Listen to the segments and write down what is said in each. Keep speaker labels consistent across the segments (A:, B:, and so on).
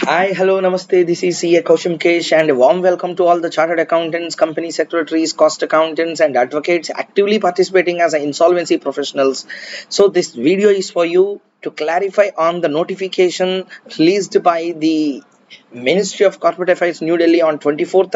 A: Hi, hello, namaste. This is CA Kausham Kesh, and a warm welcome to all the chartered accountants, company secretaries, cost accountants, and advocates actively participating as insolvency professionals. So, this video is for you to clarify on the notification released by the Ministry of Corporate Affairs, New Delhi, on 24th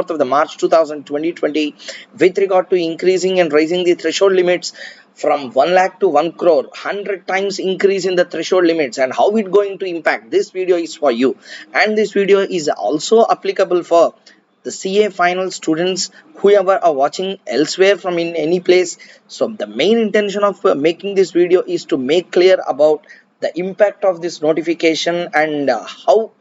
A: of the March 2020, with regard to increasing and raising the threshold limits from 1 lakh to 1 crore, 100 times increase in the threshold limits, and how it going to impact. This video is for you, and this video is also applicable for the CA final students, whoever are watching elsewhere from in any place. So the main intention of making this video is to make clear about the impact of this notification and how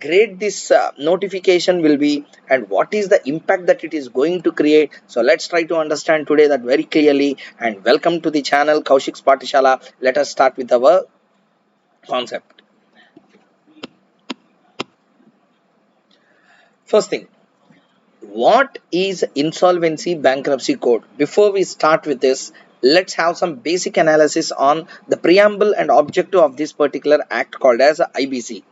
A: great this notification will be and what is the impact that it is going to create. So let's try to understand today that very clearly, and welcome to the channel Kaushik's Patishala. Let us start with our concept. First thing, what is insolvency bankruptcy code? Before we start with this, let's have some basic analysis on the preamble and objective of this particular act called as IBC.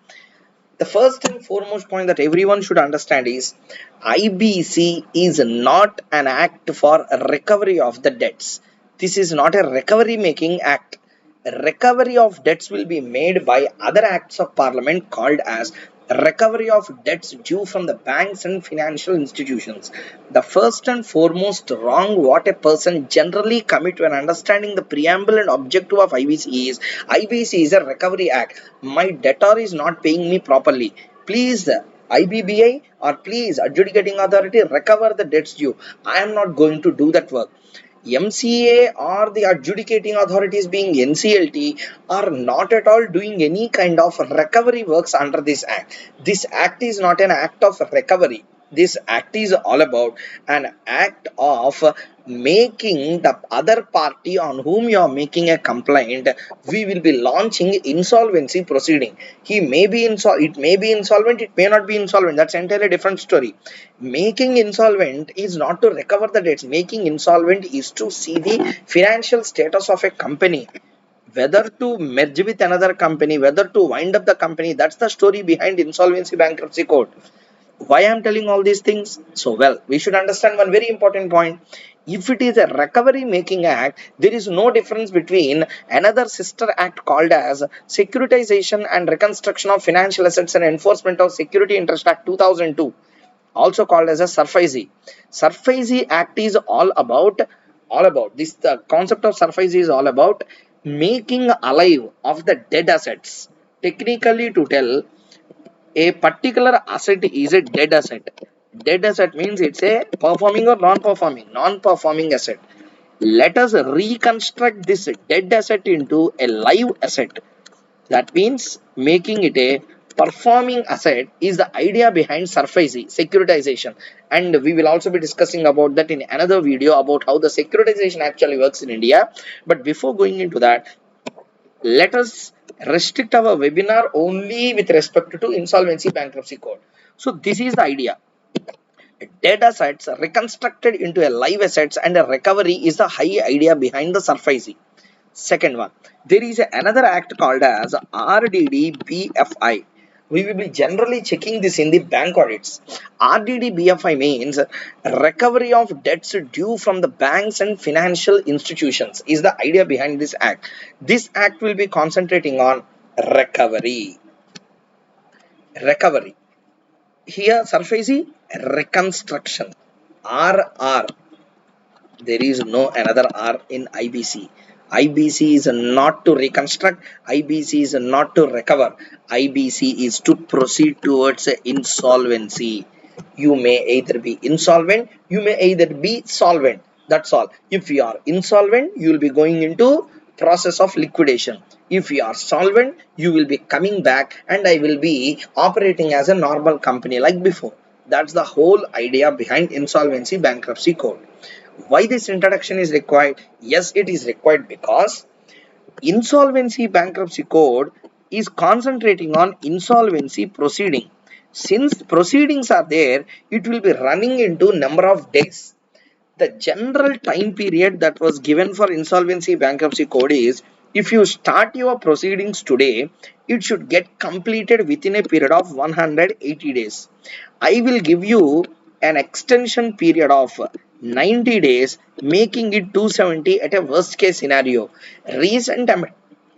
A: The first and foremost point that everyone should understand is IBC is not an act for recovery of the debts. This is not a recovery making act. Recovery of debts will be made by other acts of parliament called as recovery of debts due from the banks and financial institutions. The first and foremost wrong what a person generally commit when understanding the preamble and objective of IBC is IBC is a recovery act. My debtor is not paying me properly. Please IBBI or please adjudicating authority recover the debts due. I am not going to do that work. MCA or the adjudicating authorities being NCLT are not at all doing any kind of recovery works under this act. This act is not an act of recovery. This act is all about an act of making the other party on whom you are making a complaint, we will be launching insolvency proceeding. He may be it may be insolvent, it may not be insolvent. That's entirely different story. Making insolvent is not to recover the debts. Making insolvent is to see the financial status of a company, whether to merge with another company, whether to wind up the company. That's the story behind insolvency bankruptcy code. Why I'm telling all these things? So, well, we should understand one very important point. If it is a recovery making act, there is no difference between another sister act called as Securitization and Reconstruction of Financial Assets and Enforcement of Security Interest Act 2002, also called as a SURFAISI. SURFAISI Act is all about this. The concept of SURFAISI is all about making alive of the dead assets. Technically, to tell, a particular asset is a dead asset. Dead asset means it's a performing or non-performing. Non-performing asset. Let us reconstruct this dead asset into a live asset. That means making it a performing asset is the idea behind SURFAISI, securitization. And we will also be discussing about that in another video about how the securitization actually works in India. But before going into that, let us restrict our webinar only with respect to insolvency bankruptcy code. So this is the idea. Dead assets reconstructed into a live assets and a recovery is the high idea behind the SURFAISI. Second one, there is another act called as RDD BFI. We will be generally checking this in the bank audits. RDD BFI means recovery of debts due from the banks and financial institutions is the idea behind this act. This act will be concentrating on recovery. Recovery. Here, SURFAISI reconstruction. RR. There is no another R in IBC. IBC is not to reconstruct, IBC is not to recover, IBC is to proceed towards insolvency. You may either be insolvent, you may either be solvent. That's all. If you are insolvent, you will be going into process of liquidation. If you are solvent, you will be coming back and I will be operating as a normal company like before. That's the whole idea behind insolvency bankruptcy code. Why this introduction is required? Yes, it is required because insolvency bankruptcy code is concentrating on insolvency proceeding. Since proceedings are there, it will be running into number of days. The general time period that was given for insolvency bankruptcy code is If you start your proceedings today, it should get completed within a period of 180 days. I will give you an extension period of 90 days, making it 270 at a worst case scenario. Recent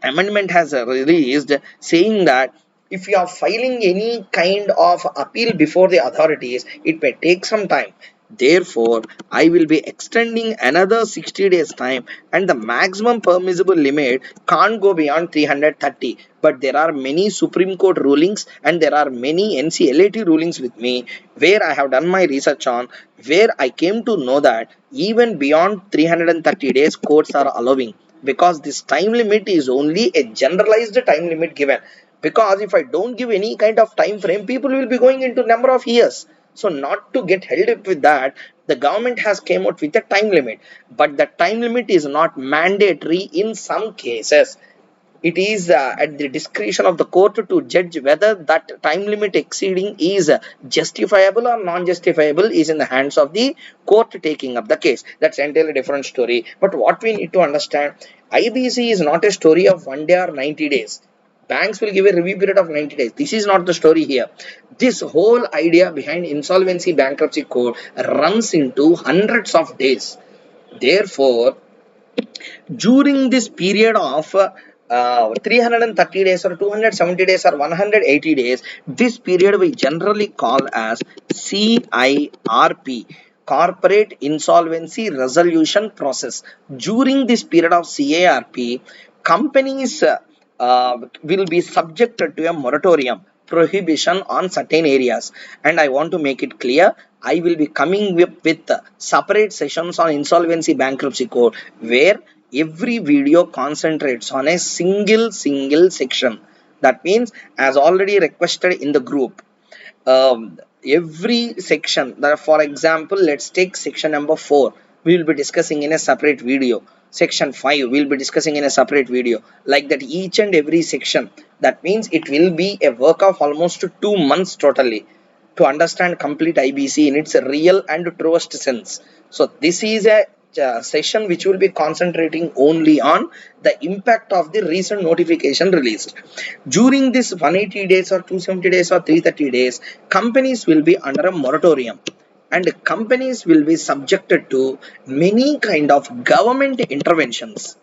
A: amendment has released saying that if you are filing any kind of appeal before the authorities, it may take some time. Therefore, I will be extending another 60 days time, and the maximum permissible limit can't go beyond 330. But there are many Supreme Court rulings and there are many NCLAT rulings with me where I have done my research on, where I came to know that even beyond 330 days courts are allowing, because this time limit is only a generalized time limit given. Because if I don't give any kind of time frame, people will be going into number of years. So not to get held up with that, the government has came out with a time limit, but the time limit is not mandatory. In some cases it is at the discretion of the court to judge whether that time limit exceeding is justifiable or non-justifiable, is in the hands of the court taking up the case. That's entirely different story. But what we need to understand, IBC is not a story of 1 day or 90 days. Banks will give a review period of 90 days. This is not the story here. This whole idea behind insolvency bankruptcy code runs into hundreds of days. Therefore, during this period of 330 days or 270 days or 180 days, this period we generally call as CIRP, Corporate Insolvency Resolution Process. During this period of CIRP, companies will be subjected to a moratorium, prohibition on certain areas. And I want to make it clear, I will be coming with separate sessions on insolvency bankruptcy code, where every video concentrates on a single section. That means, as already requested in the group, every section that, for example, let's take section number 4, we will be discussing in a separate video. Section 5 we will be discussing in a separate video, like that, each and every section. That means it will be a work of almost 2 months totally to understand complete IBC in its real and truest sense. So this is a session which will be concentrating only on the impact of the recent notification released. During this 180 days or 270 days or 330 days, companies will be under a moratorium, and companies will be subjected to many kind of government interventions,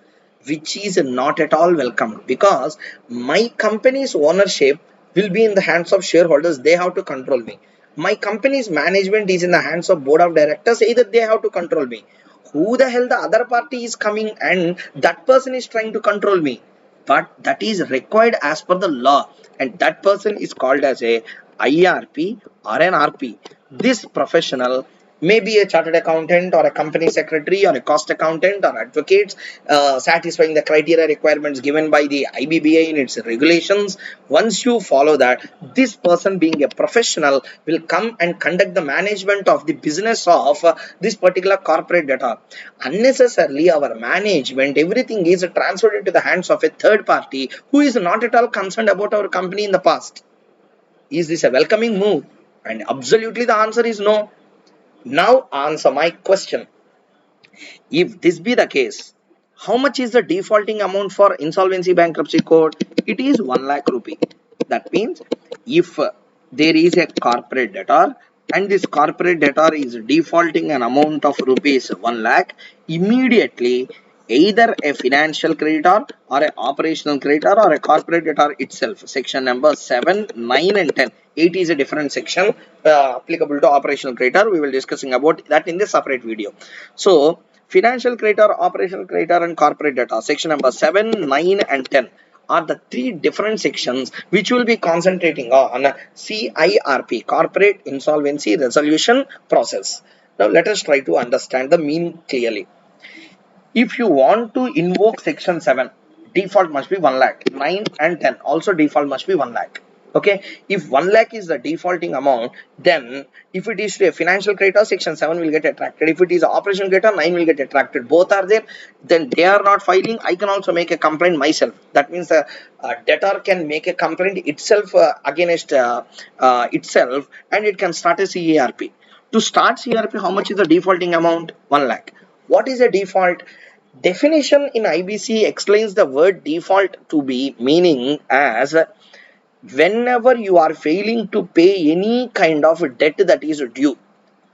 A: which is not at all welcome, because my company's ownership will be in the hands of shareholders. They have to control me. My company's management is in the hands of board of directors. Either they have to control me. Who the hell the other party is coming and that person is trying to control me? But that is required as per the law, and that person is called as a IRP or an RP. This professional may be a chartered accountant or a company secretary or a cost accountant or advocates, satisfying the criteria requirements given by the IBBA in its regulations. Once you follow that, this person being a professional will come and conduct the management of the business of this particular corporate debtor. Unnecessarily our management, everything is transferred into the hands of a third party who is not at all concerned about our company in the past. Is this a welcoming move? And absolutely the answer is no. Now answer my question. If this be the case, how much is the defaulting amount for insolvency bankruptcy code? It is 1 lakh rupee. That means if there is a corporate debtor and this corporate debtor is defaulting an amount of rupees 1 lakh, immediately either a financial creditor or a operational creditor or a corporate debtor itself, section number 7, 9 and 10. 8 is a different section applicable to operational creditor. We will discussing about that in the separate video. So financial creditor, operational creditor and corporate debtor, section number 7, 9 and 10 are the 3 different sections which will be concentrating on CIRP, Corporate Insolvency Resolution Process. Now let us try to understand the meaning clearly. If you want to invoke section 7, default must be 1 lakh. 9 and 10 also default must be 1 lakh. Okay, if 1 lakh is the defaulting amount, then if it is a financial creditor, section 7 will get attracted. If it is an operation creditor, 9 will get attracted. Both are there, then they are not filing. I can also make a complaint myself. That means the debtor can make a complaint itself against itself, and it can start a CARP. To start CRP, how much is the defaulting amount? 1 lakh. What is a default? Definition in IBC explains the word default to be meaning as whenever you are failing to pay any kind of debt that is due,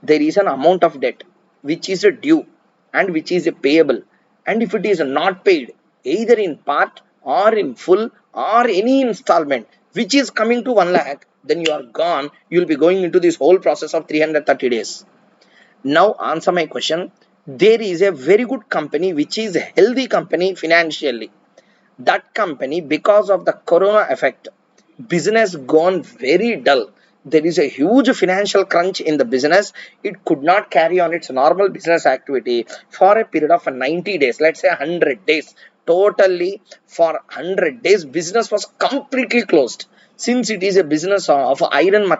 A: there is an amount of debt which is due and which is payable, and if it is not paid either in part or in full or any installment which is coming to 1 lakh, then you are gone. You will be going into this whole process of 330 days. Now answer my question. There is a very good company which is a healthy company financially. That company, because of the corona effect, business gone very dull. There is a huge financial crunch in the business. It could not carry on its normal business activity for a period of 90 days, let's say 100 days. Totally for 100 days business was completely closed. Since it is a business of iron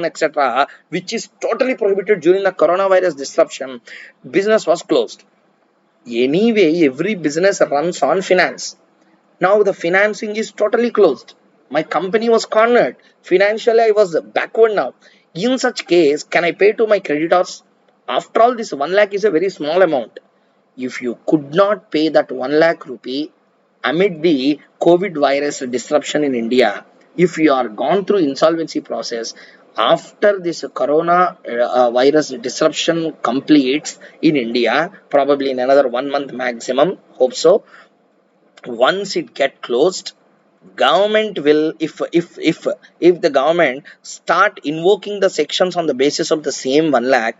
A: etc., which is totally prohibited during the coronavirus disruption, business was closed. Anyway, every business runs on finance. Now the financing is totally closed. My company was cornered. Financially, I was backward now. In such case, can I pay to my creditors? After all, this 1 lakh is a very small amount. If you could not pay that 1 lakh rupee amid the COVID virus disruption in India, if you are gone through insolvency process, after this corona virus disruption completes in India, probably in another 1 month maximum, hope so, once it get closed, government will, if the government start invoking the sections on the basis of the same 1 lakh,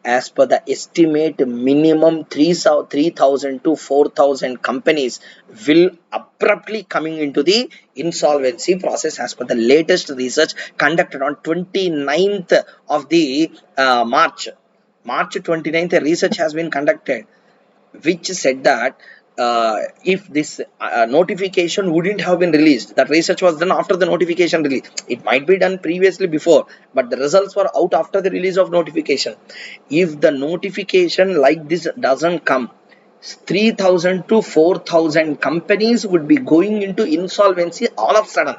A: as per the estimate, minimum 3,000 to 4,000 companies will abruptly coming into the insolvency process, as per the latest research conducted on 29th of the March 29th. A research has been conducted which said that if this notification wouldn't have been released, that research was done after the notification release. It might be done previously before, but the results were out after the release of notification. If the notification like this doesn't come, 3,000 to 4,000 companies would be going into insolvency all of a sudden.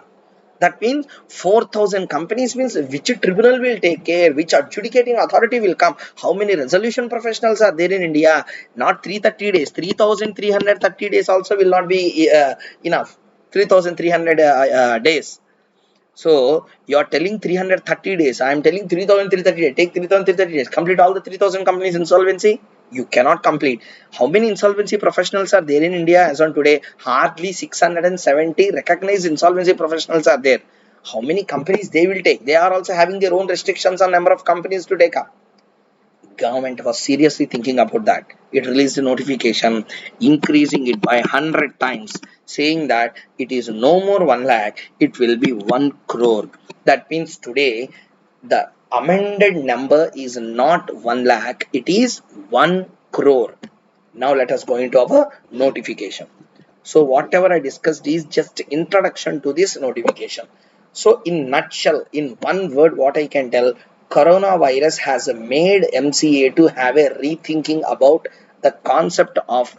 A: That means 4,000 companies means which tribunal will take care, which adjudicating authority will come, how many resolution professionals are there in India? Not 330 days, 3,330 days also will not be enough. 3,300 days. So you are telling 330 days. I am telling 3,330 days. Take 3,330 days. Complete all the 3,000 companies insolvency. You cannot complete. How many insolvency professionals are there in India as on today? Hardly 670 recognized insolvency professionals are there. How many companies they will take? They are also having their own restrictions on number of companies to take up. Government was seriously thinking about that. It released a notification increasing it by 100 times, saying that it is no more 1 lakh, it will be 1 crore. That means today the amended number is not 1 lakh, it is 1 crore. Now let us go into our notification. So whatever I discussed is just introduction to this notification. So in nutshell, in one word, what I can tell, coronavirus has made MCA to have a rethinking about the concept of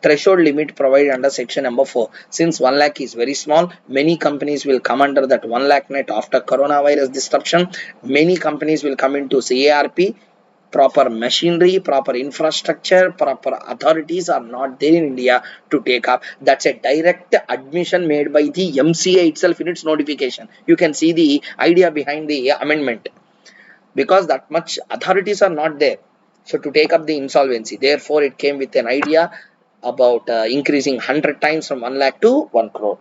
A: threshold limit provided under section number 4. Since 1 lakh is very small, many companies will come under that 1 lakh net after coronavirus disruption. Many companies will come into CARP. Proper machinery, proper infrastructure, proper authorities are not there in India to take up. That's a direct admission made by the MCA itself in its notification. You can see the idea behind the amendment, because that much authorities are not there. So to take up the insolvency, therefore it came with an idea about increasing 100 times from 1 lakh to 1 crore.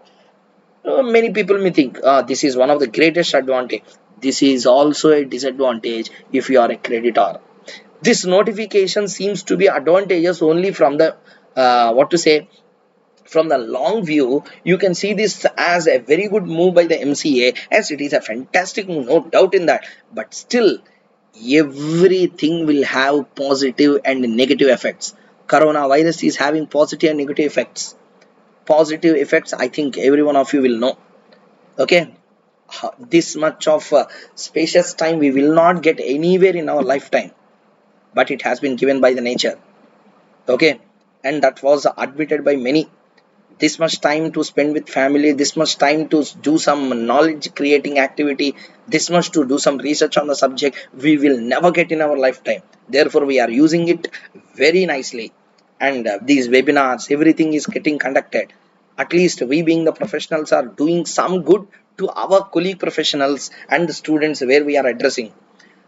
A: Many people may think this is one of the greatest advantage. This is also a disadvantage if you are a creditor. This notification seems to be advantageous only from the what to say, from the long view. You can see this as a very good move by the MCA, as it is a fantastic move, no doubt in that. But still, everything will have positive and negative effects. Coronavirus is having positive and negative effects. Positive effects, I think every one of you will know. Okay, this much of spacious time we will not get anywhere in our lifetime, but it has been given by the nature. Okay, and that was admitted by many. This much time to spend with family, this much time to do some knowledge creating activity, this much to do some research on the subject, we will never get in our lifetime. Therefore we are using it very nicely. and these webinars, everything is getting conducted. At least we being the professionals are doing some good to our colleague professionals and the students where we are addressing.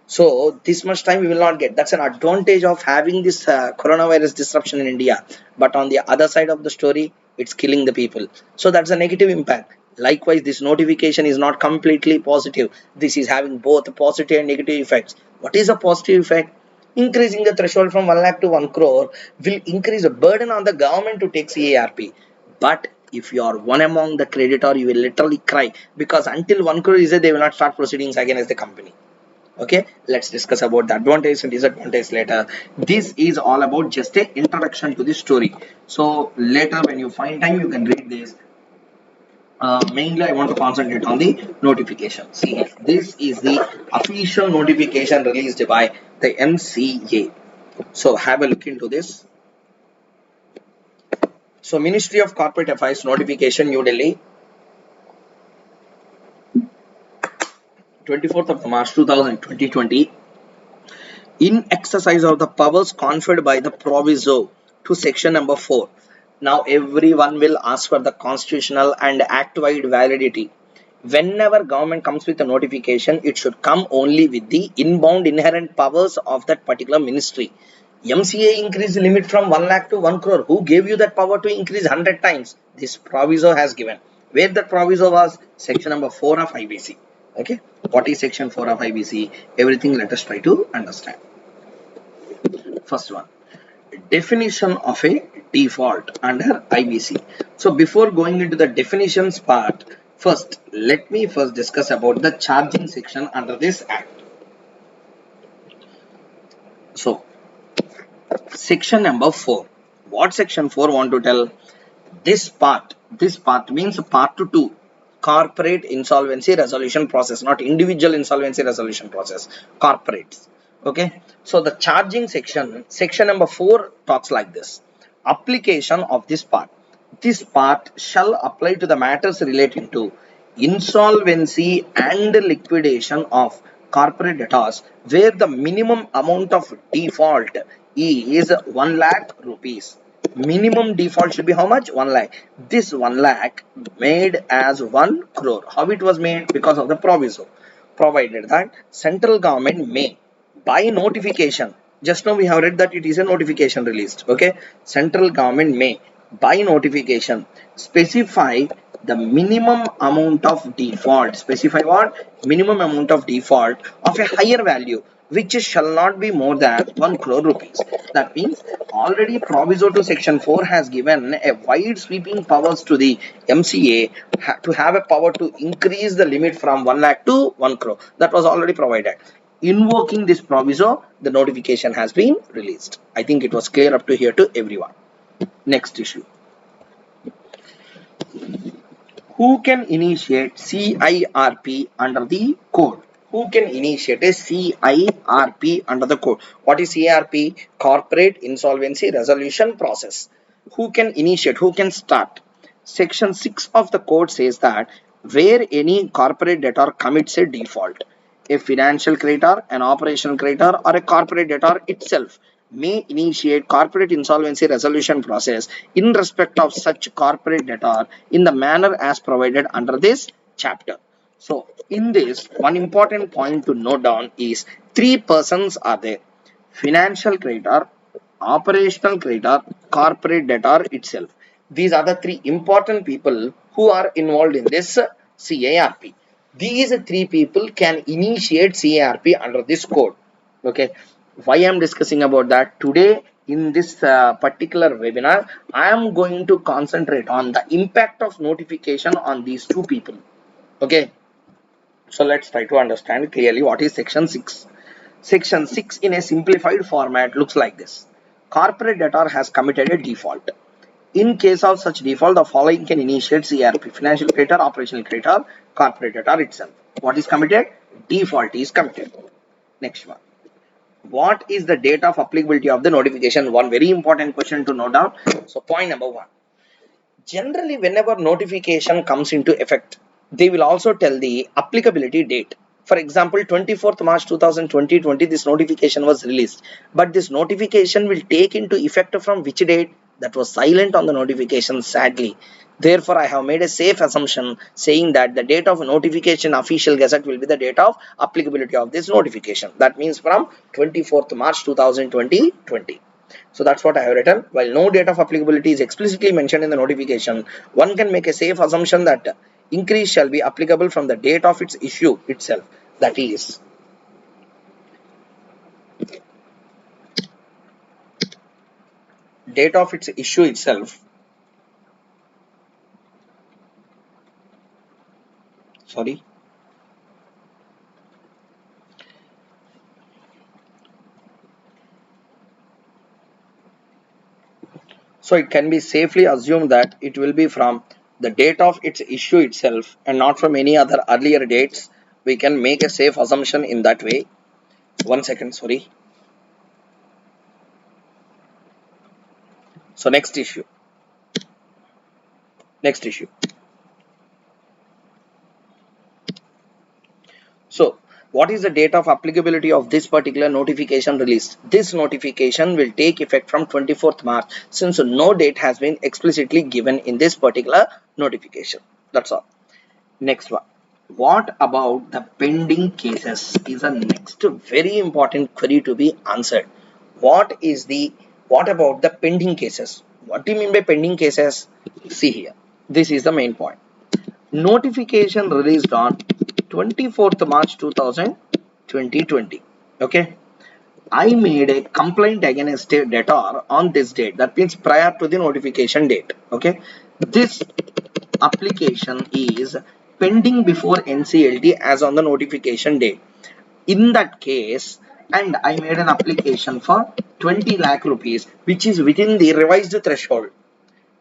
A: So this much time we will not get. That's an advantage of having this coronavirus disruption in India. But on the other side of the story, it's killing the people. So that's a negative impact. Likewise, this notification is not completely positive. This is having both positive and negative effects. What is a positive effect? Increasing the threshold from 1 lakh to 1 crore will increase the burden on the government to take CARP. But if you are one among the creditor, you will literally cry, because until 1 crore is there, they will not start proceedings against the company. Okay, let's discuss about the advantage and disadvantage later. This is all about just a introduction to the story. So later when you find time, you can read this. Mainly I want to concentrate on the notification. See, this is the official notification released by the MCA. So have a look into this. So Ministry of Corporate Affairs notification, New Delhi, 24th of March 2020, in exercise of the powers conferred by the proviso to section number 4. Now everyone will ask for the constitutional and act-wide validity. Whenever government comes with a notification, it should come only with the inbound inherent powers of that particular ministry. MCA increased the limit from 1 lakh to 1 crore. Who gave you that power to increase 100 times? This proviso has given. Where that proviso was? Section number 4 of IBC. Okay. What is section 4 of IBC? Everything let us try to understand. First one, definition of a default under IBC. So before going into the definitions part, first let me first discuss about the charging section under this act. So section number 4. What section 4 want to tell? This part means part 2, corporate insolvency resolution process, not individual insolvency resolution process, corporates. Okay, so the charging section number 4 talks like this. Application of this part shall apply to the matters relating to insolvency and liquidation of corporate debtors where the minimum amount of default is 1 lakh rupees. Minimum default should be how much? 1 lakh. This 1 lakh made as 1 crore. How it was made? Because of the proviso. Provided that central government may, by notification, just now we have read that it is a notification released. Okay, central government may, by notification, specify the minimum amount of default. Specify what? Minimum amount of default of a higher value, which shall not be more than 1 crore rupees. That means already proviso to section 4 has given a wide sweeping powers to the MCA to have a power to increase the limit from 1 lakh to 1 crore. That was already provided. Invoking this proviso, the notification has been released. I think it was clear up to here to everyone. Next issue. Who can initiate CIRP under the code? Who can initiate a CIRP under the code? What is CIRP? Corporate Insolvency Resolution Process. Who can initiate? Who can start? Section 6 of the code says that where any corporate debtor commits a default, a financial creditor, an operational creditor, or a corporate debtor itself may initiate corporate insolvency resolution process in respect of such corporate debtor in the manner as provided under this chapter. So in this, one important point to note down is 3 persons are there: financial creditor, operational creditor, corporate debtor itself. These are the 3 important people who are involved in this CIRP. These 3 people can initiate CIRP under this code. Okay, why I am discussing about that today in this particular webinar? I am going to concentrate on the impact of notification on these 2 people. Okay, so let's try to understand clearly what is section 6. Section 6 in a simplified format looks like this. Corporate debtor has committed a default. In case of such default, the following can initiate CIRP: financial creditor, operational creditor, corporate debtor itself. What is committed? Default is committed. Next one. What is the date of applicability of the notification? One very important question to note down. So point number 1. Generally, whenever notification comes into effect, they will also tell the applicability date. For example, 24th March 2020, this notification was released. But this notification will take into effect from which date? That was silent on the notification, sadly. Therefore, I have made a safe assumption saying that the date of notification official gazette will be the date of applicability of this notification. That means from 24th March 2020. So that's what I have written. While no date of applicability is explicitly mentioned in the notification, one can make a safe assumption that increase shall be applicable from the date of its issue itself. That is, date of its issue itself. Sorry. So it can be safely assumed that it will be from the date of its issue itself and not from any other earlier dates. We can make a safe assumption in that way. 1 second, sorry. So next issue. Next issue. So what is the date of applicability of this particular notification release? This notification will take effect from 24th March since no date has been explicitly given in this particular notification. That's all. Next one. What about the pending cases is a next very important query to be answered. What about the pending cases? What do you mean by pending cases? See here. This is the main point. Notification released on 24th March 2020. Okay. I made a complaint against a debtor on this date. That means prior to the notification date. Okay. This application is pending before NCLT as on the notification date. In that case, and I made an application for 20 lakh rupees, which is within the revised threshold.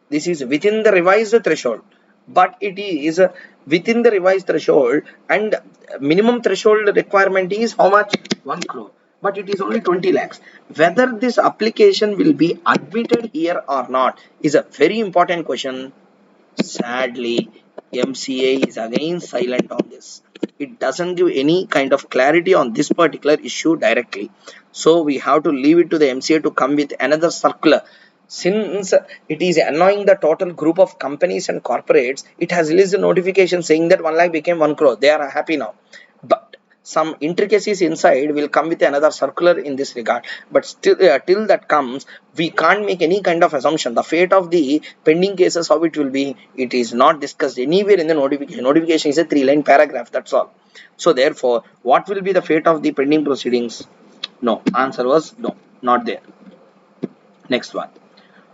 A: This is within the revised threshold, but it is within the revised threshold, and minimum threshold requirement is how much? 1 crore, but it is only 20 lakhs. Whether this application will be admitted here or not is a very important question. Sadly, MCA is again silent on this. It doesn't give any kind of clarity on this particular issue directly. So we have to leave it to the MCA to come with another circular. Since it is annoying the total group of companies and corporates, it has released a notification saying that 1 lakh became 1 crore. They are happy now. But some intricacies inside will come with another circular in this regard, but still till that comes, we can't make any kind of assumption. The fate of the pending cases, how it will be, it is not discussed anywhere in the notification is a 3-line paragraph, that's all. So therefore, what will be the fate of the pending proceedings? No, answer was no, not there. Next one.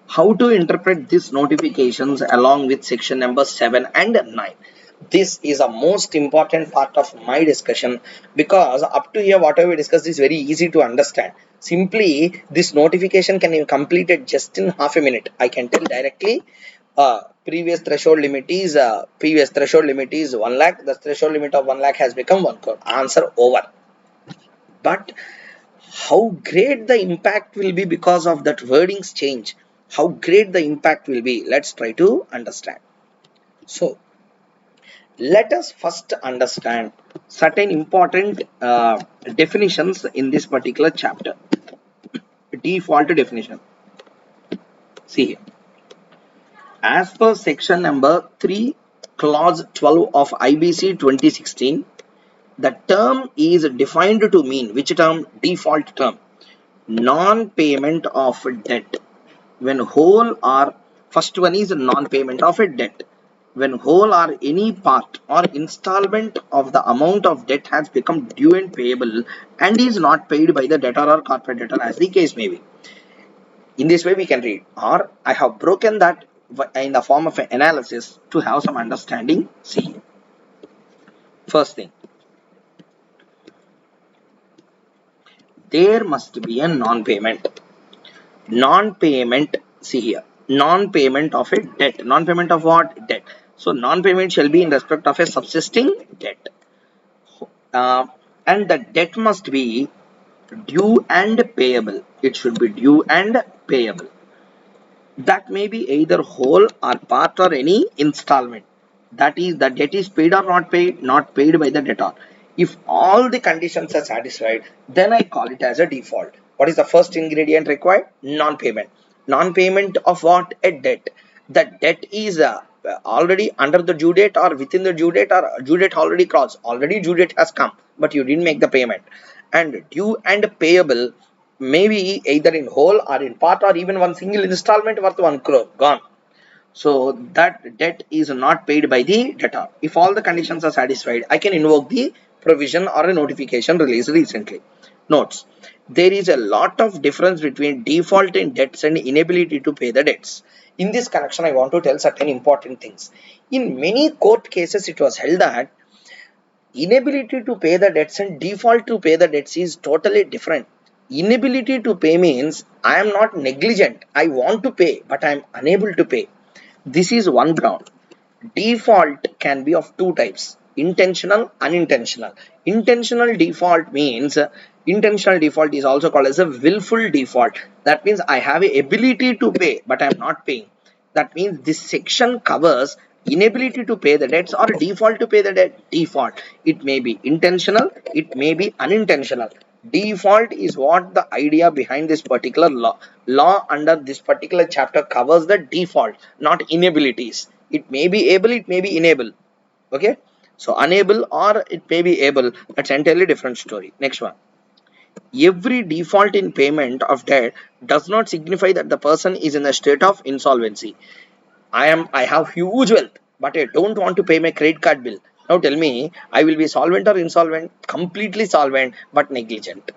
A: How to interpret these notifications along with section number 7 and 9? This is a most important part of my discussion, because up to here whatever we discussed is very easy to understand. Simply this notification can be completed just in half a minute. I can tell directly previous threshold limit is 1 lakh. The threshold limit of 1 lakh has become 1 crore. Answer over. But how great the impact will be because of that wordings change? How great the impact will be? Let's try to understand. So let us first understand certain important definitions in this particular chapter. Default definition. See here. As per section number 3, clause 12 of IBC 2016, the term is defined to mean which term? Default term. Non-payment of debt. When whole or first one is non-payment of a debt. When whole or any part or installment of the amount of debt has become due and payable and is not paid by the debtor or corporate debtor, as the case may be. In this way we can read, or I have broken that in the form of an analysis to have some understanding. See, first thing, there must be a non-payment. Non-payment, see here, non-payment of a debt. Non-payment of what? Debt. So non-payment shall be in respect of a subsisting debt. And the debt must be due and payable. It should be due and payable. That may be either whole or part or any installment. That is, the debt is paid or not paid by the debtor. If all the conditions are satisfied, then I call it as a default. What is the first ingredient required? Non-payment. Non-payment of what? A debt. The debt is already under the due date or within the due date, or due date already crossed. Already due date has come, but you didn't make the payment. And due and payable may be either in whole or in part, or even one single installment worth 1 crore gone. So that debt is not paid by the debtor. If all the conditions are satisfied, I can invoke the provision or a notification released recently. Notes: there is a lot of difference between default in debts and inability to pay the debts. In this connection, I want to tell certain important things. In many court cases, it was held that inability to pay the debts and default to pay the debts is totally different. Inability to pay means I am not negligent. I want to pay, but I am unable to pay. This is one ground. Default can be of two types: intentional, unintentional. Intentional default means intentional default is also called as a willful default. That means I have a ability to pay, but I am not paying. That means this section covers inability to pay the debts or default to pay the debt. Default, it may be intentional, it may be unintentional. Default is what the idea behind this particular law under this particular chapter covers. The default, not inabilities. It may be able, it may be enable. Okay, so unable or it may be able, that's entirely different story. Next one: every default in payment of debt does not signify that the person is in a state of insolvency. I have huge wealth, but I don't want to pay my credit card bill. Now tell me, I will be solvent or insolvent? Completely solvent, but negligent.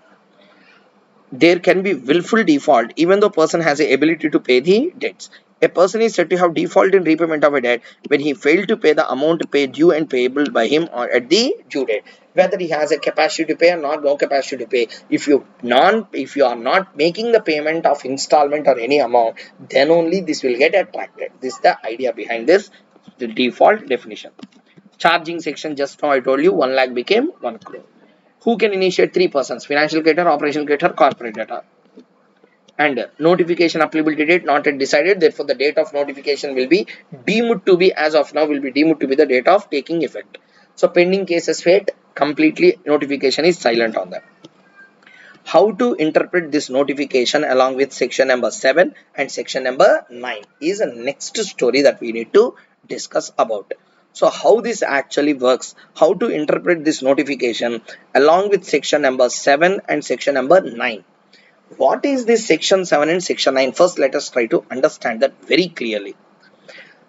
A: There can be willful default even though person has the ability to pay the debts. A person is said to have default in repayment of a debt when he failed to pay the amount paid due and payable by him or at the due date. Whether he has a capacity to pay or not, no capacity to pay. If you are not making the payment of installment or any amount, then only this will get attracted. This is the idea behind this, the default definition. Charging section, just now I told you 1 lakh became 1 crore. Who can initiate? Three persons: financial creditor, operational creditor, corporate debtor. And notification applicability date not yet decided, therefore the date of notification will be deemed to be, as of now, will be deemed to be the date of taking effect. So pending cases fate, completely notification is silent on that. How to interpret this notification along with section number 7 and section number 9 is the next story that we need to discuss about. So how this actually works, how to interpret this notification along with section number 7 and section number 9. What is this section 7 and section 9? First, let us try to understand that very clearly.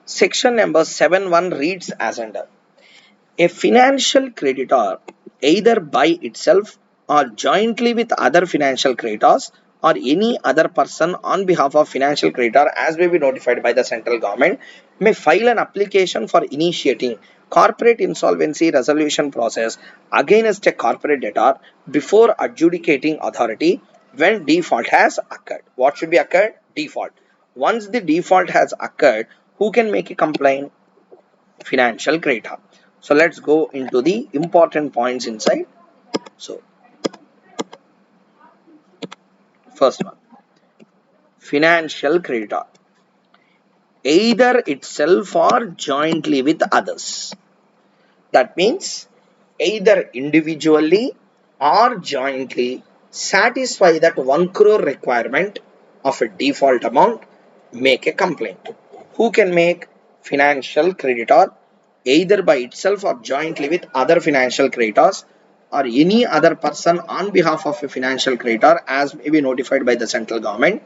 A: Section number 7(1) reads as under: a financial creditor, either by itself or jointly with other financial creditors or any other person on behalf of financial creditor as may be notified by the central government, may file an application for initiating corporate insolvency resolution process against a corporate debtor before adjudicating authority when default has occurred. What should be occurred? Default. Once the default has occurred, who can make a complaint? Financial creditor. So let's go into the important points inside. So first one, financial creditor, either itself or jointly with others. That means either individually or jointly satisfy that 1 crore requirement of a default amount, make a complaint. Who can make? Financial creditor, either by itself or jointly with other financial creditors or any other person on behalf of a financial creditor as may be notified by the central government,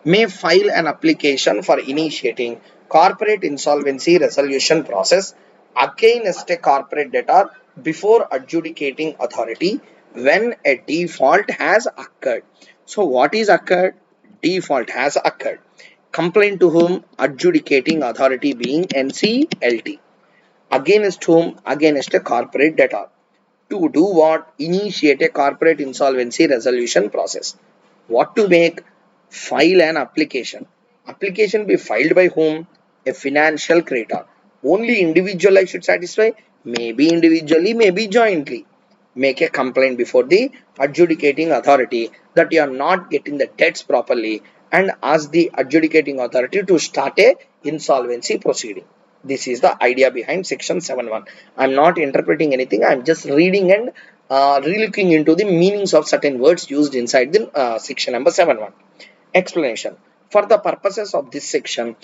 A: may file an application for initiating corporate insolvency resolution process against a corporate debtor before adjudicating authority when a default has occurred. So what is occurred? Default has occurred. Complaint to whom? Adjudicating authority being NCLT. Against whom? Against a corporate debtor. To do what? Initiate a corporate insolvency resolution process. What to make? File an application. Application be filed by whom? A financial creditor. Only individual I should satisfy? Maybe individually, maybe jointly. Make a complaint before the adjudicating authority that you are not getting the debts properly and ask the adjudicating authority to start a insolvency proceeding. This is the idea behind section 7.1. I'm not interpreting anything. I'm just reading and relooking into the meanings of certain words used inside the section number 7.1. Explanation. For the purposes of this section,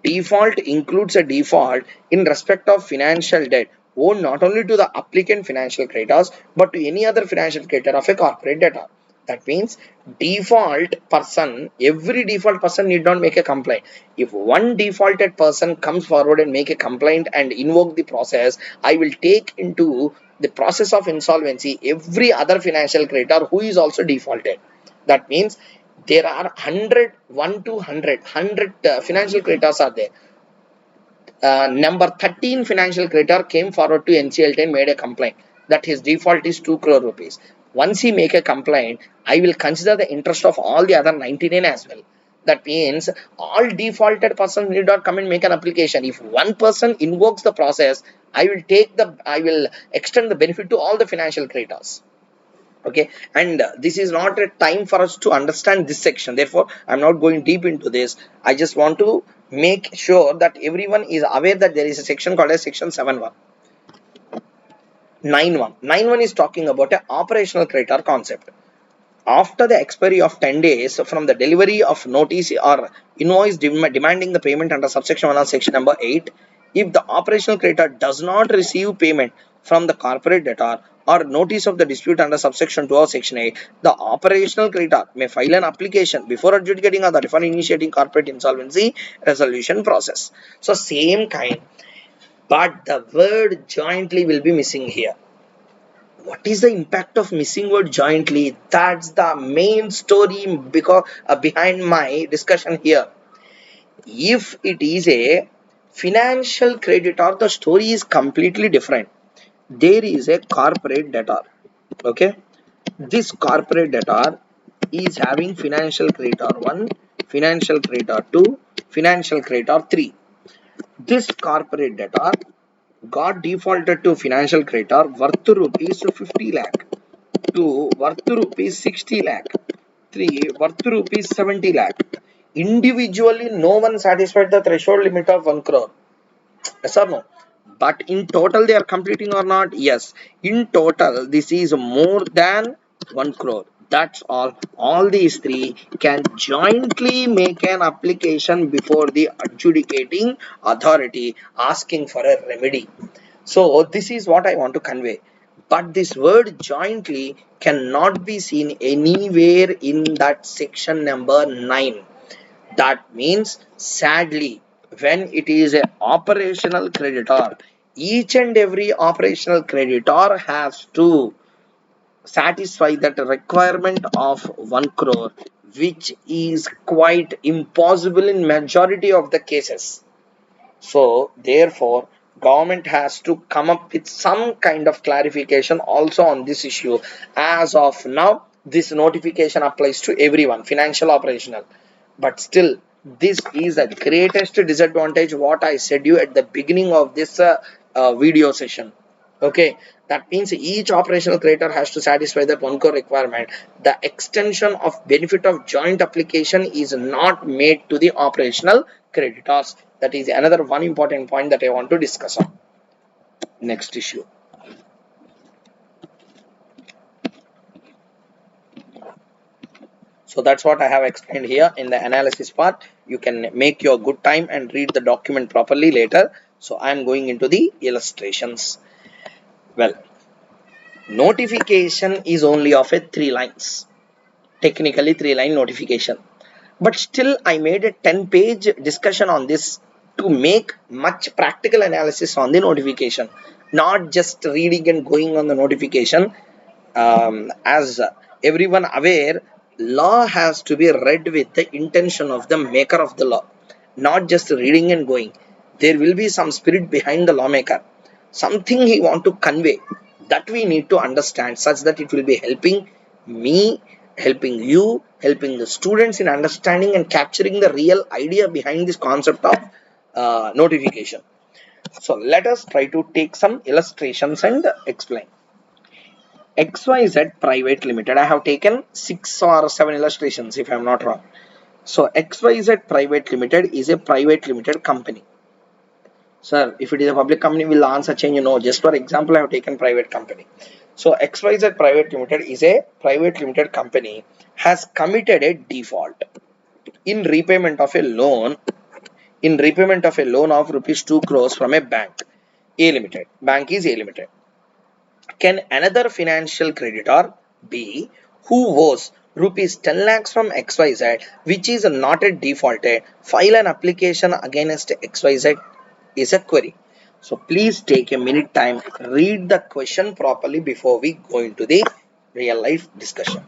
A: default includes a default in respect of financial debt owed not only to the applicant financial creditors but to any other financial creditor of a corporate debtor. That means every default person need not make a complaint. If one defaulted person comes forward and make a complaint and invoke the process, I will take into the process of insolvency every other financial creditor who is also defaulted. That means there are 100, 1 to 100 financial creditors are there. Number 13 financial creditor came forward to NCLT and made a complaint that his default is 2 crore rupees. Once he make a complaint, I will consider the interest of all the other 99 as well. That means all defaulted persons need not come and make an application. If one person invokes the process, I will extend the benefit to all the financial creditors. Okay, and this is not a time for us to understand this section, therefore I'm not going deep into this. I just want to make sure that everyone is aware that there is a section called as section 7.1. 9.1 is talking about an operational creditor concept. After the expiry of 10 days from the delivery of notice or invoice demanding the payment under subsection 1 of section number 8, if the operational creditor does not receive payment from the corporate debtor or notice of the dispute under subsection 2 of section 8, the operational creditor may file an application before adjudicating authority for initiating corporate insolvency resolution process. So same kind, but the word jointly will be missing here. What is the impact of missing word jointly? That's the main story because behind my discussion here. If it is a financial creditor, the story is completely different. There is a corporate debtor. Okay, this corporate debtor is having financial creditor 1, financial creditor 2, financial creditor 3. This corporate debtor got defaulted to financial creditor worth rupees 50 lakh, 2 worth rupees 60 lakh, 3 worth rupees 70 lakh. Individually, no one satisfied the threshold limit of 1 crore. Yes or no? But in total, they are completing or not? Yes. In total, this is more than 1 crore. That's all. All these three can jointly make an application before the adjudicating authority asking for a remedy. So this is what I want to convey. But this word jointly cannot be seen anywhere in that section number 9. That means sadly, when it is an operational creditor, each and every operational creditor has to satisfy that requirement of 1 crore, which is quite impossible in majority of the cases. So therefore, government has to come up with some kind of clarification also on this issue. As of now, this notification applies to everyone, financial operational. But still, this is the greatest disadvantage what I said you at the beginning of this video session. Okay, that means each operational creditor has to satisfy that 1 crore requirement. The extension of benefit of joint application is not made to the operational creditors. That is another one important point that I want to discuss on. Next issue. So that's what I have explained here in the analysis part. You can make your good time and read the document properly later. So I am going into the illustrations. Well, notification is only of a 3 lines. Technically 3-line notification. But still I made a 10-page discussion on this to make much practical analysis on the notification. Not just reading and going on the notification. As everyone aware, law has to be read with the intention of the maker of the law, not just reading and going. There will be some spirit behind the lawmaker, something he want to convey, that we need to understand such that it will be helping me, helping you, helping the students in understanding and capturing the real idea behind this concept of notification. So let us try to take some illustrations and explain. XYZ Private Limited. I have taken 6 or 7 illustrations if I am not wrong. So XYZ Private Limited is a private limited company. Sir, if it is a public company, will the answer change? No. Just for example, I have taken private company. So XYZ Private Limited is a private limited company has committed a default in repayment of a loan of rupees 2 crores from a bank A Limited. Bank is A Limited. Can another financial creditor B who owes rupees 10 lakhs from XYZ, which is not a defaulted, file an application against XYZ is a query. So please take a minute time, read the question properly before we go into the real life discussion.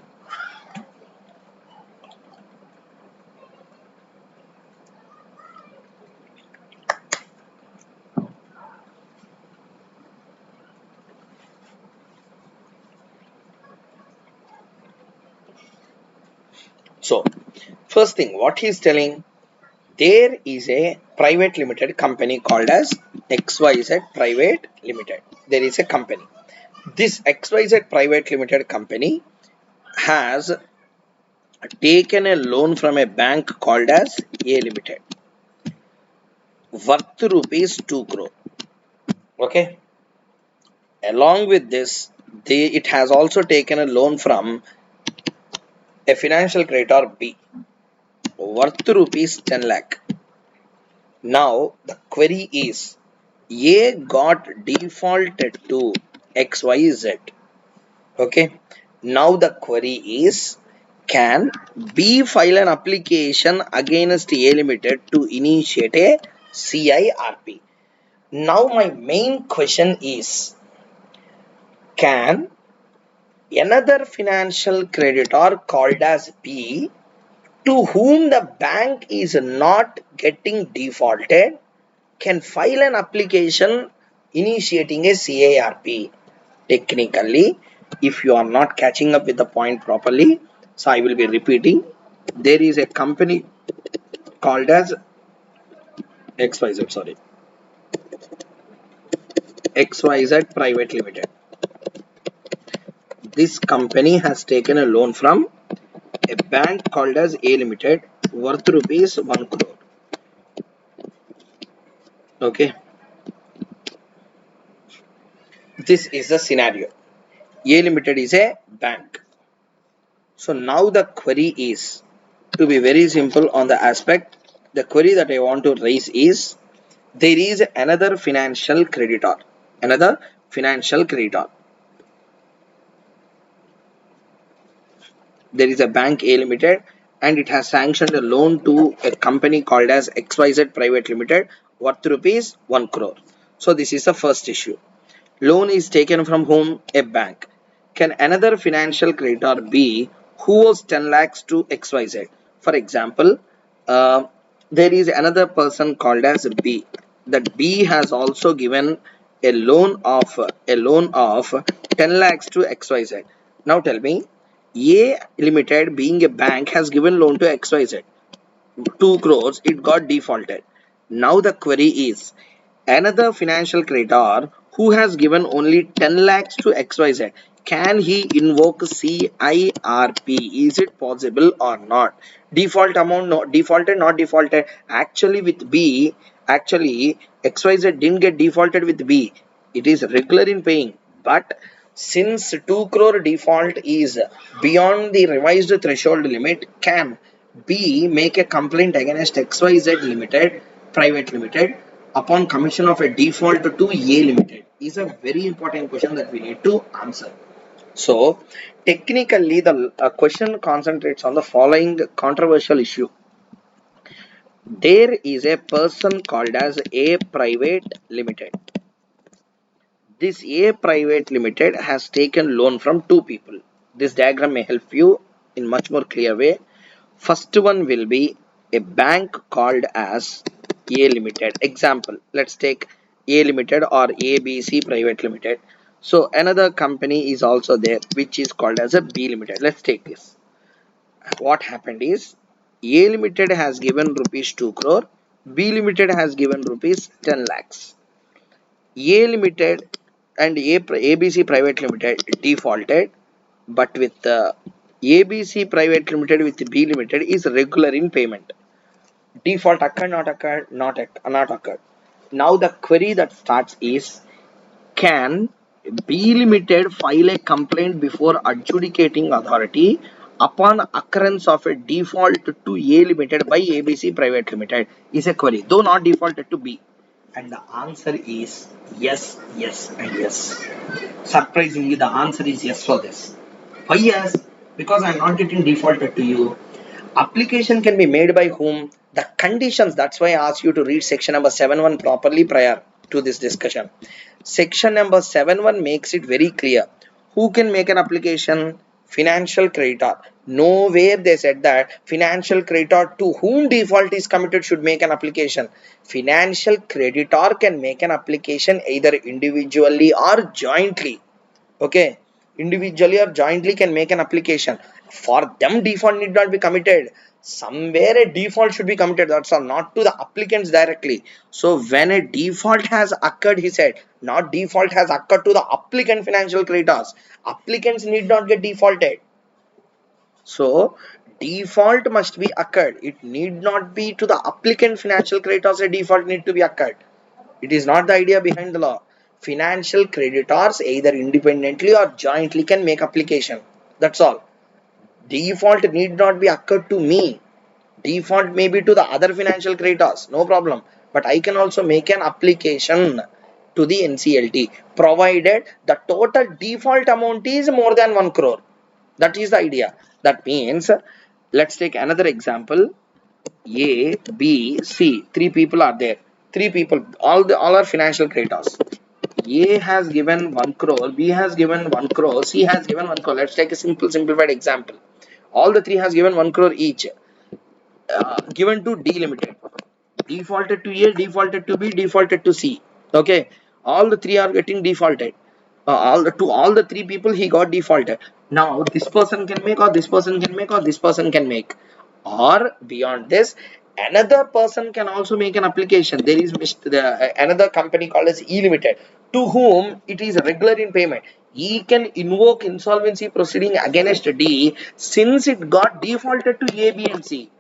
A: So first thing, what he is telling, there is a private limited company called as XYZ Private Limited. There is a company. This XYZ Private Limited company has taken a loan from a bank called as A Limited worth rupees 2 crore. Okay. Along with this, it has also taken a loan from a financial creditor B worth rupees 10 lakh. Now the query is, A got defaulted to XYZ. Okay. Now the query is, can B file an application against A Limited to initiate a CIRP? Now my main question is, can another financial creditor called as B to whom the bank is not getting defaulted can file an application initiating a CIRP? Technically, if you are not catching up with the point properly, so I will be repeating. There is a company called as XYZ Private Limited. This company has taken a loan from a bank called as A Limited worth rupees 1 crore. Okay, this is the scenario. A Limited is a bank. So now the query is, to be very simple on the aspect, the query that I want to raise is, there is another financial creditor. There is a bank A Limited and it has sanctioned a loan to a company called as XYZ Private Limited worth rupees 1 crore. So this is the first issue. Loan is taken from whom? A bank. Can another financial creditor B who owes 10 lakhs to XYZ? For example, uh, there is another person called as B. That B has also given a loan of 10 lakhs to XYZ. Now tell me, A Limited being a bank has given loan to XYZ 2 crores, it got defaulted. Now the query is, another financial creditor who has given only 10 lakhs to XYZ, can he invoke CIRP? Is it possible or not? Default amount, no, defaulted, not defaulted. Actually with B, actually XYZ didn't get defaulted with B. It is regular in paying. But since 2 crore default is beyond the revised threshold limit, can B make a complaint against XYZ Limited, Private Limited, upon commission of a default to A Limited? Is a very important question that we need to answer. So, technically, the question concentrates on the following controversial issue. There is a person called as A Private Limited. This A Private Limited has taken loan from two people. This diagram may help you in much more clear way. First one will be a bank called as A Limited. Example, let's take A Limited or ABC Private Limited. So another company is also there which is called as a B Limited. Let's take this. What happened is, A Limited has given rupees 2 crore, B Limited has given rupees 10 lakhs. A Limited and ABC Private Limited defaulted, but with ABC Private Limited with B Limited is regular in payment. Default occurred, not occurred, not occurred. Now the query that starts is, can B Limited file a complaint before adjudicating authority upon occurrence of a default to A Limited by ABC Private Limited? Is a query, though not defaulted to B. And the answer is yes, yes, and yes. Surprisingly, the answer is yes for this. Why yes? Because I'm not getting defaulted to you. Application can be made by whom? The conditions. That's why I asked you to read section number 7.1 properly prior to this discussion. Section number 7.1 makes it very clear. Who can make an application? Financial creditor. Nowhere they said that financial creditor to whom default is committed should make an application. Financial creditor can make an application either individually or jointly. Okay, individually or jointly can make an application. For them, default need not be committed. Somewhere a default should be committed, that's all, not to the applicants directly. So when a default has occurred, he said, not default has occurred to the applicant financial creditors, applicants need not get defaulted. So default must be occurred, it need not be to the applicant financial creditors. A default need to be occurred. It is not the idea behind the law. Financial creditors either independently or jointly can make application. That's all. Default need not be occurred to me. Default may be to the other financial creditors. No problem. But I can also make an application to the NCLT provided the total default amount is more than 1 crore. That is the idea. That means, let's take another example. A, B, C. Three people are there. Three people, all are financial creditors. A has given 1 crore, B has given 1 crore, C has given 1 crore. Let's take a simplified example. All the three has given 1 crore each. Given to D Limited. Defaulted to A, defaulted to B, defaulted to C. Okay. All the three are getting defaulted. All the three people he got defaulted. Now this person can make, or this person can make, or this person can make. Or beyond this, another person can also make an application. There is another company called as E Limited, to whom it is regular in payment. He can invoke insolvency proceeding against D since it got defaulted to A, B, and C.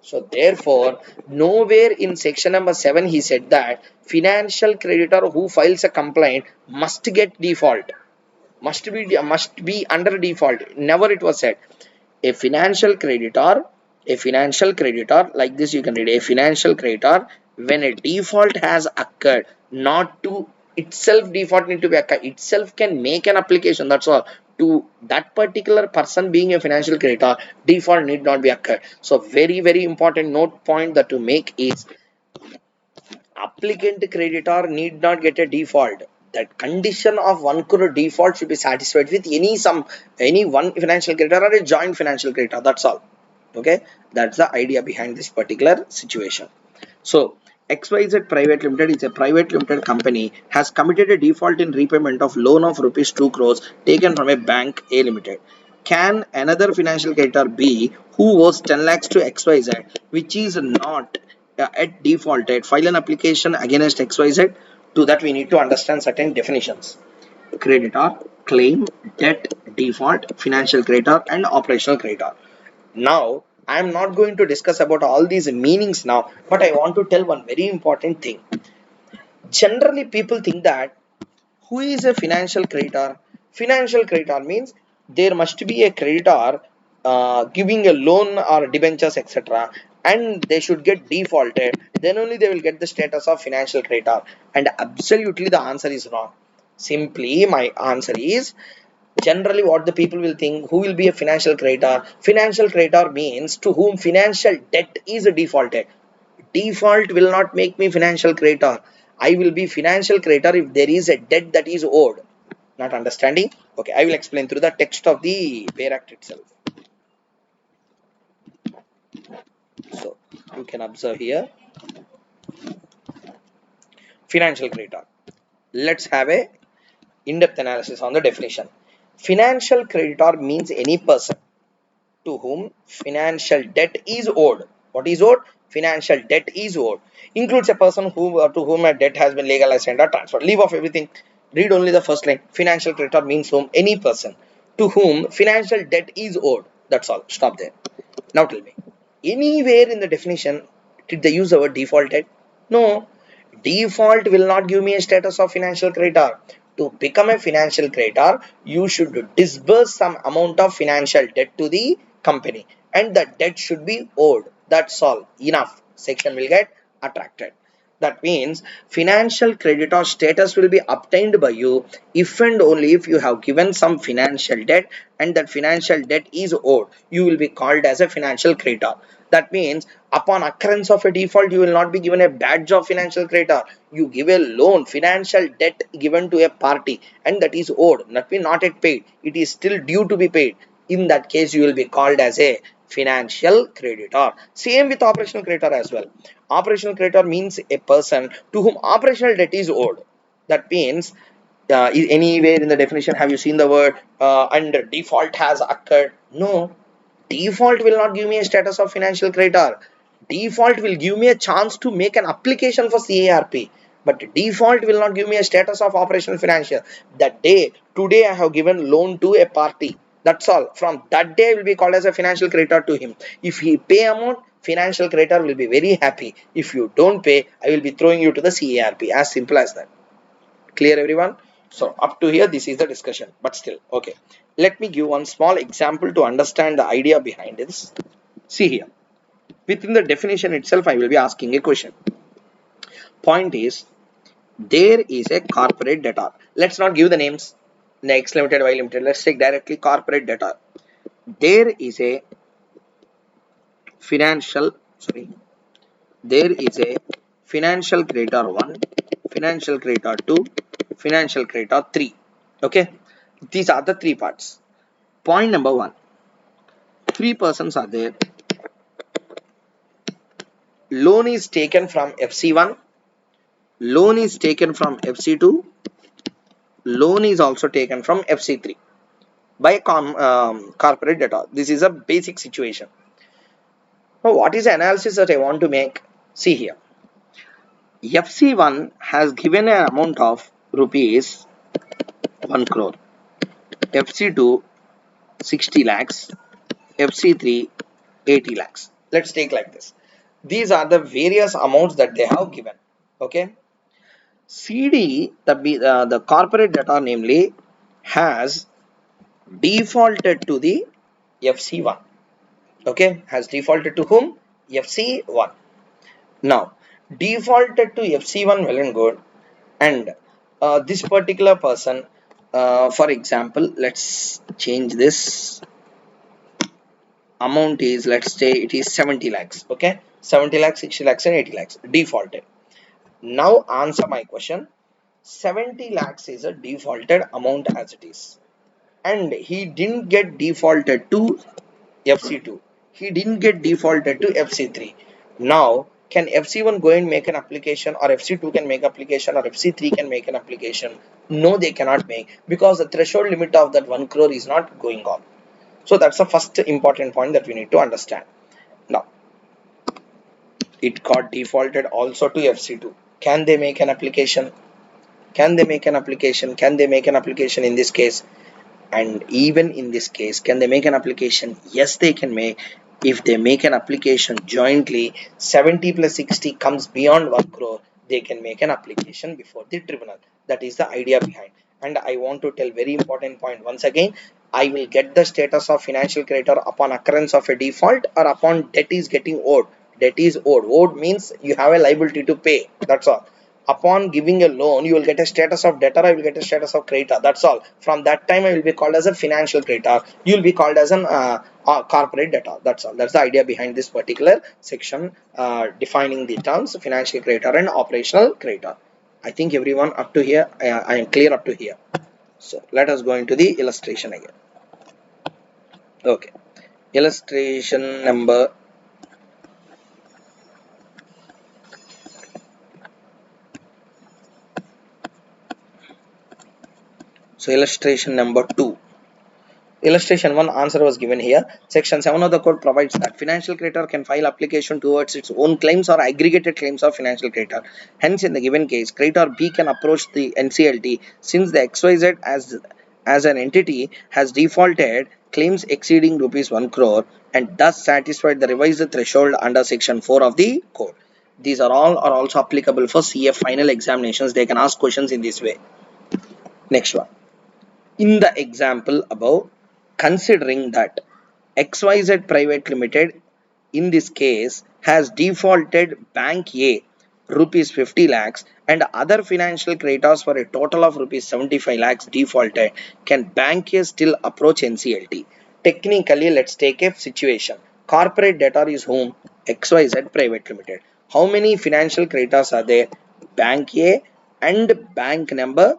A: So therefore, nowhere in section number 7 he said that financial creditor who files a complaint must get default, must be under default. Never it was said. A financial creditor, like this you can read, a financial creditor, when a default has occurred, not to itself default need to be occurred, itself can make an application, that's all. To that particular person being a financial creditor, default need not be occurred. So very important note point that to make is, applicant creditor need not get a default. That condition of 1 crore default should be satisfied with any one financial creditor or a joint financial creditor. That's all. Okay, that's the idea behind this particular situation. So XYZ Private Limited is a private limited company, has committed a default in repayment of loan of rupees 2 crores taken from a bank A Limited. Can another financial creditor B who owes 10 lakhs to XYZ, which is not at defaulted, file an application against XYZ? To that we need to understand certain definitions. Creditor, claim, debt, default, financial creditor, and operational creditor. Now, I am not going to discuss about all these meanings now, but I want to tell one very important thing. Generally, people think that, who is a financial creditor? Financial creditor means there must be a creditor giving a loan or debentures, etc., and they should get defaulted. Then only they will get the status of financial creditor. And absolutely, the answer is wrong. Simply, my answer is, generally what the people will think, who will be a financial creditor? Financial creditor means to whom financial debt is defaulted. Default will not make me financial creditor. I will be financial creditor if there is a debt that is owed. Not understanding? Okay, I will explain through the text of the Bare Act itself. So you can observe here, financial creditor. Let's have a in-depth analysis on the definition. Financial creditor means any person to whom financial debt is owed. What is owed? Financial debt is owed. Includes a person to whom a debt has been legalized and transferred. Leave off everything. Read only the first line. Financial creditor means whom? Any person to whom financial debt is owed. That's all. Stop there. Now tell me. Anywhere in the definition did they use the word defaulted? No. Default will not give me a status of financial creditor. To become a financial creditor, you should disburse some amount of financial debt to the company, and the debt should be owed. That's all. Enough. Section will get attracted. That means financial creditor status will be obtained by you if and only if you have given some financial debt and that financial debt is owed. You will be called as a financial creditor. That means upon occurrence of a default, you will not be given a badge of financial creditor. You give a loan, financial debt given to a party, and that is owed. That means not yet paid. It is still due to be paid. In that case, you will be called as a financial creditor. Same with operational creditor as well. Operational creditor means a person to whom operational debt is owed. That means anywhere in the definition have you seen the word under default has occurred? No. Default will not give me a status of financial creditor. Default will give me a chance to make an application for CARP. But default will not give me a status of operational financial. That day, today I have given loan to a party. That's all. From that day I will be called as a financial creditor to him. If he pay amount, financial creditor will be very happy. If you don't pay, I will be throwing you to the CARP. As simple as that. Clear everyone? So up to here this is the discussion, but still okay. Let me give one small example to understand the idea behind this. See here, within the definition itself I will be asking a question. Point is, there is a corporate debtor. Let's not give the names X limited, Y limited. Let's take directly corporate debtor. There is a financial there is a financial creditor 1, financial creditor 2, financial creditor 3. Okay, these are the three parts. Point number 1, three persons are there. Loan is taken from FC1, loan is taken from FC2, loan is also taken from FC3 by corporate debtor. This is a basic situation. Now what is the analysis that I want to make? See here, FC1 has given an amount of rupees 1 crore, FC2 60 lakhs, FC3 80 lakhs. Let's take like this. These are the various amounts that they have given. Okay. CD, the corporate debtor namely, has defaulted to the FC1. Okay, has defaulted to whom? FC1. Now, defaulted to FC1 well and good, and this particular person, for example, let's change this amount is, let's say it is 70 lakhs. Okay, 70 lakhs, 60 lakhs and 80 lakhs defaulted. Now answer my question. 70 lakhs is a defaulted amount as it is, and he didn't get defaulted to FC2, he didn't get defaulted to FC3. Now can FC1 go and make an application, or FC2 can make application, or FC3 can make an application? No, they cannot make, because the threshold limit of that 1 crore is not going on. So that's the first important point that we need to understand. Now it got defaulted also to FC2. Can they make an application? Can they make an application? Can they make an application in this case? And even in this case, can they make an application? Yes, they can make. If they make an application jointly, 70 plus 60 comes beyond 1 crore, they can make an application before the tribunal. That is the idea behind. And I want to tell very important point once again. I will get the status of financial creditor upon occurrence of a default or upon debt is getting owed. Debt is owed. Owed means you have a liability to pay. That's all. Upon giving a loan, you will get a status of debtor, I will get a status of creditor. That's all. From that time, I will be called as a financial creditor. You will be called as an corporate debtor. That's all. That's the idea behind this particular section, defining the terms financial creditor and operational creditor. I think everyone up to here, I am clear up to here. So let us go into the illustration again. Okay. Illustration number illustration number 2. Illustration 1 answer was given here. Section 7 of the code provides that financial creditor can file application towards its own claims or aggregated claims of financial creditor. Hence, in the given case, creditor B can approach the NCLT since the XYZ as an entity has defaulted claims exceeding rupees 1 crore and thus satisfied the revised threshold under section 4 of the code. These are also applicable for CF final examinations. They can ask questions in this way. Next one. In the example above, considering that XYZ Private Limited in this case has defaulted Bank A rupees 50 lakhs and other financial creditors for a total of rupees 75 lakhs defaulted, can Bank A still approach NCLT? Technically, let's take a situation. Corporate debtor is whom? XYZ Private Limited. How many financial creditors are there? Bank A and bank number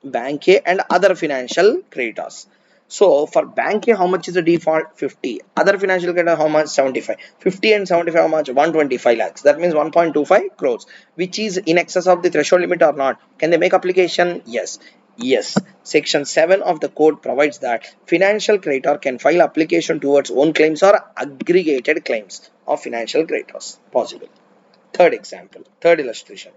A: Bank A and other financial creditors. So for Bank A, how much is the default? 50. Other financial creditor, how much? 75. 50 and 75, how much? 125 lakhs. That means 1.25 crores, which is in excess of the threshold limit or not. Can they make application? Yes. Yes. Section 7 of the code provides that financial creditor can file application towards own claims or aggregated claims of financial creditors. Possible. Third example, third illustration.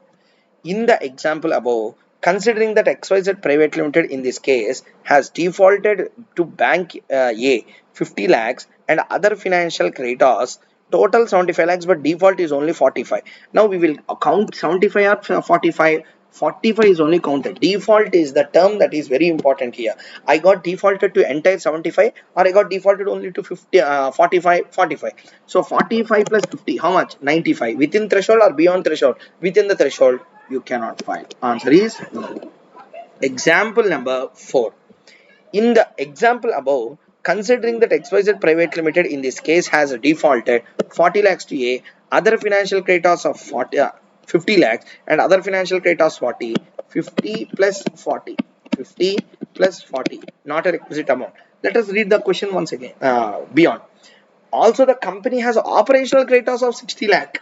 A: In the example above, considering that XYZ Private Limited in this case has defaulted to Bank A 50 lakhs and other financial creditors total 75 lakhs, but default is only 45. Now we will count 75 or 45. 45 is only counted. Default is the term that is very important here. I got defaulted to entire 75 or I got defaulted only to 50, 45. So 45 plus 50, how much? 95. Within threshold or beyond threshold? Within the threshold, you cannot file. Answer is no. Example number 4. In the example above, considering that XYZ Private Limited in this case has defaulted 40 lakhs to A, other financial creditors of 50 lakhs and other financial creditors 40, 50 plus 40, 50 plus 40, not a requisite amount. Let us read the question once again, beyond. Also, the company has operational creditors of 60 lakh.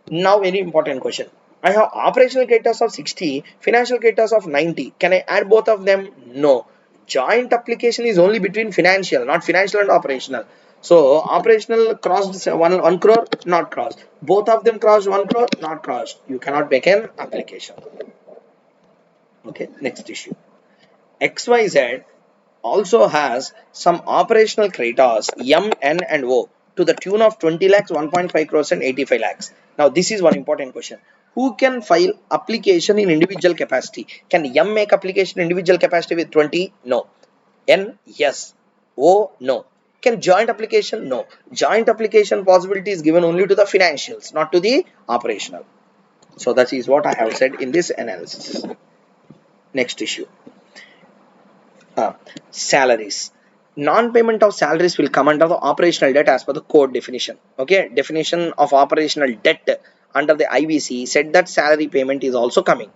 A: Now, very important question. I have operational creditors of 60, financial creditors of 90. Can I add both of them? No. Joint application is only between financial, not financial and operational. So, operational crossed 1 crore, not crossed. Both of them crossed 1 crore, not crossed. You cannot make an application. Okay, next issue. XYZ also has some operational creditors M, N and O to the tune of 20 lakhs, 1.5 crores and 85 lakhs. Now this is one important question. Who can file application in individual capacity? Can M make application individual capacity with 20? No. N? Yes. O? No. Can joint application? No. Joint application possibility is given only to the financials, not to the operational. So that is what I have said in this analysis. Next issue. Salaries. Non-payment of salaries will come under the operational debt as per the code definition. Okay, definition of operational debt under the IBC said that salary payment is also coming.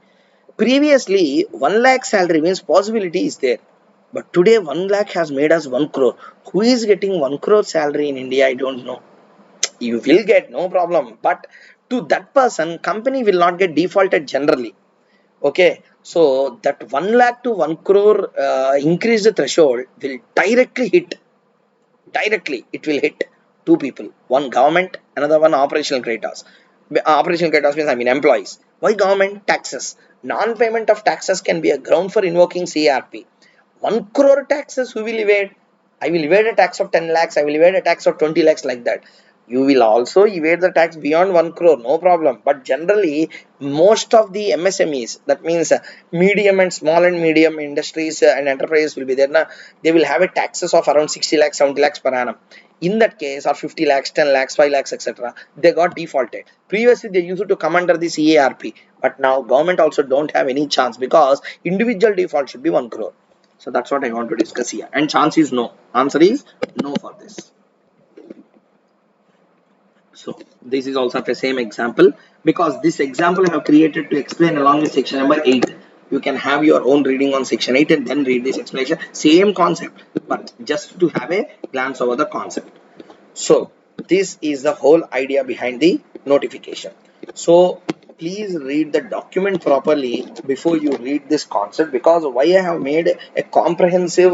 A: Previously, 1 lakh salary means possibility is there. But today 1 lakh has made us 1 crore. Who is getting 1 crore salary in India? I don't know. You will get, no problem. But to that person, company will not get defaulted generally. Okay, so that 1 lakh to 1 crore increase the threshold will directly it will hit two people, one government, another one operational creditors. Operational creditors means I mean employees. Why government? Taxes. Non-payment of taxes can be a ground for invoking CRP. 1 crore taxes, who will evade? I will evade a tax of 10 lakhs, I will evade a tax of 20 lakhs, like that. You will also evade the tax beyond 1 crore, no problem. But generally, most of the MSMEs, that means medium and small and medium industries and enterprises will be there. Now, they will have a taxes of around 60 lakhs, 70 lakhs per annum. In that case, or 50 lakhs, 10 lakhs, 5 lakhs, etc., they got defaulted. Previously, they used to come under the CARP, but now government also don't have any chance because individual default should be 1 crore. So that's what I want to discuss here. And chance is no. Answer is no for this. So this is also the same example, because this example I have created to explain along with section number 8. You can have your own reading on section 8 and then read this explanation. Same concept, but just to have a glance over the concept. So this is the whole idea behind the notification. So please read the document properly before you read this concept, because why I have made a comprehensive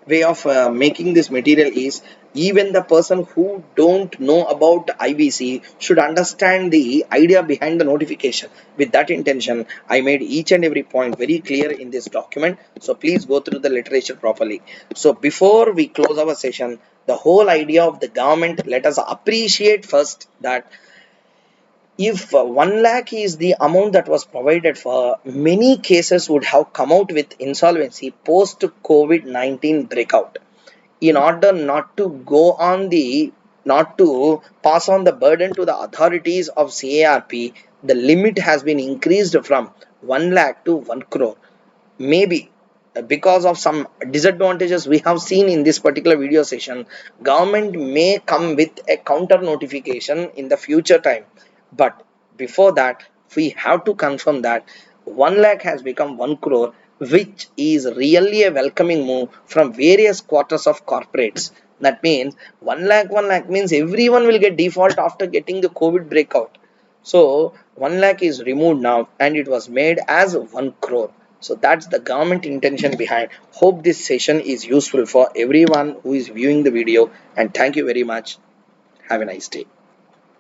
A: way of making this material is, even the person who don't know about IBC should understand the idea behind the notification. With that intention, I made each and every point very clear in this document. So please go through the literature properly. So before we close our session, the whole idea of the government, let us appreciate first that If 1 lakh is the amount that was provided for, many cases would have come out with insolvency post COVID-19 breakout. In order not to pass on the burden to the authorities of CARP, the limit has been increased from 1 lakh to 1 crore. Maybe because of some disadvantages we have seen in this particular video session, government may come with a counter notification in the future time. But before that, we have to confirm that 1 lakh has become 1 crore, which is really a welcoming move from various quarters of corporates. That means 1 lakh means everyone will get default after getting the COVID breakout. So 1 lakh is removed now and it was made as 1 crore. So that's the government intention behind. Hope this session is useful for everyone who is viewing the video, and thank you very much. Have a nice day.